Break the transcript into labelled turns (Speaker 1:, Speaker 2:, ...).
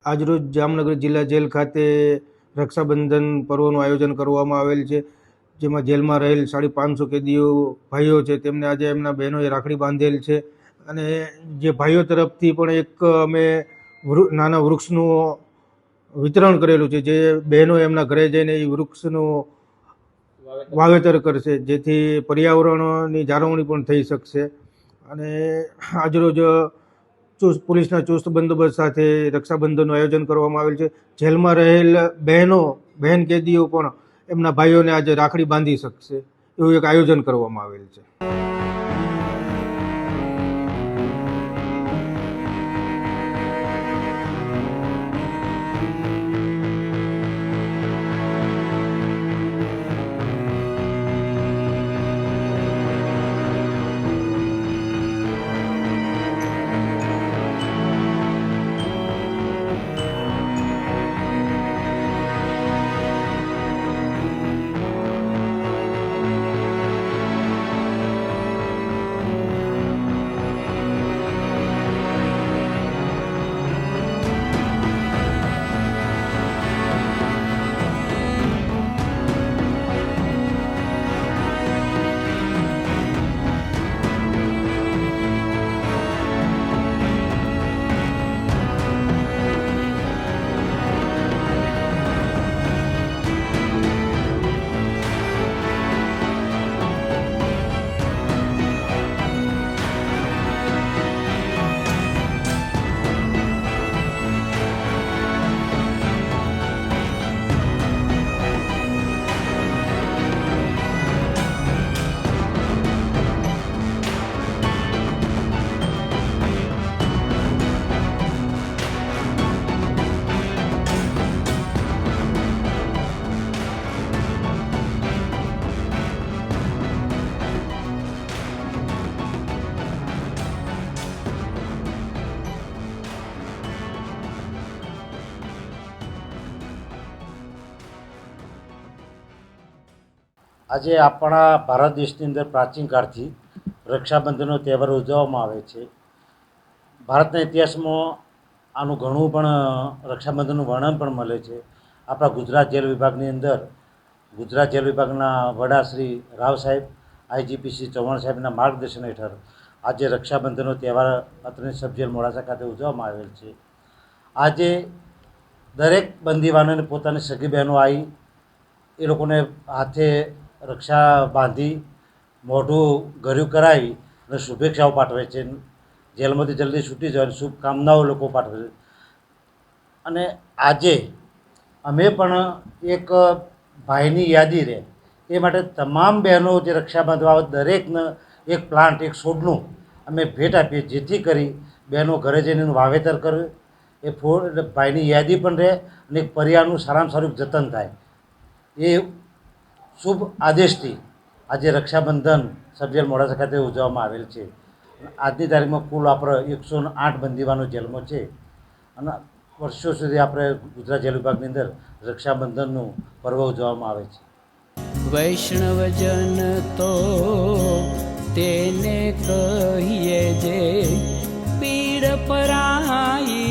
Speaker 1: આજરોજ જામનગર જિલ્લા જેલ ખાતે રક્ષાબંધન પર્વનું આયોજન કરવામાં આવેલ છે, જેમાં જેલમાં રહેલ 550 કેદીઓ ભાઈઓ છે તેમને આજે એમના બહેનોએ રાખડી બાંધેલ છે. અને જે ભાઈઓ તરફથી પણ એક અમે નાના વૃક્ષનું વિતરણ કરેલું છે, જે બહેનો એમના ઘરે જઈને એ વૃક્ષનું વાવેતર કરશે, જેથી પર્યાવરણની જાળવણી પણ થઈ શકશે. અને આજરોજ પોલીસના ચુસ્ત બંદોબસ્ત સાથે રક્ષાબંધનનું આયોજન કરવામાં આવેલ છે. જેલમાં રહેલ બહેન કેદીઓ પણ એમના ભાઈઓને આજે રાખડી બાંધી શકશે, એવું એક આયોજન કરવામાં આવેલ છે.
Speaker 2: આજે આપણા ભારત દેશની અંદર પ્રાચીન કાળથી રક્ષાબંધનનો તહેવાર ઉજવવામાં આવે છે. ભારતના ઇતિહાસમાં આનું ઘણું પણ રક્ષાબંધનનું વર્ણન પણ મળે છે. આપણા ગુજરાત જેલ વિભાગની અંદર ગુજરાત જેલ વિભાગના વડા શ્રી રાવ સાહેબ, આઈજીપી ચૌહાણ સાહેબના માર્ગદર્શન હેઠળ આજે રક્ષાબંધનનો તહેવાર અત્રેની સબ જેલ મોડાસા ખાતે ઉજવવામાં આવેલ છે. આજે દરેક બંદીવાનોને પોતાની સગી બહેનો આવી એ લોકોને હાથે રક્ષા બાંધી મોઢું ગળ્યું કરાવી અને શુભેચ્છાઓ પાઠવે છે. જેલમાંથી જલ્દી છૂટી જાય શુભકામનાઓ લોકો પાઠવે છે. અને આજે અમે પણ એક ભાઈની યાદી રહે એ માટે તમામ બહેનો જે રક્ષા બાંધવા આવે દરેકને એક પ્લાન્ટ, એક છોડનું અમે ભેટ આપીએ, જેથી કરી બહેનો ઘરે જઈને એનું વાવેતર કરે. એ ફૂલ એટલે ભાઈની યાદી પણ રહે અને એક પરિવારનું સારામાં સારું જતન થાય. એ શુભ આદેશથી આજે રક્ષાબંધન સબજેલ મોડાસા ખાતે ઉજવવામાં આવેલ છે. આજની તારીખમાં કુલ આપણે 108 બંદીવાનો જેલમાં છે અને વર્ષો સુધી આપણે ગુજરાત જેલ વિભાગની અંદર રક્ષાબંધનનું પર્વ ઉજવવામાં આવે છે.
Speaker 3: વૈષ્ણવજન તો તેને કહીએ જે પીડ પરાઈ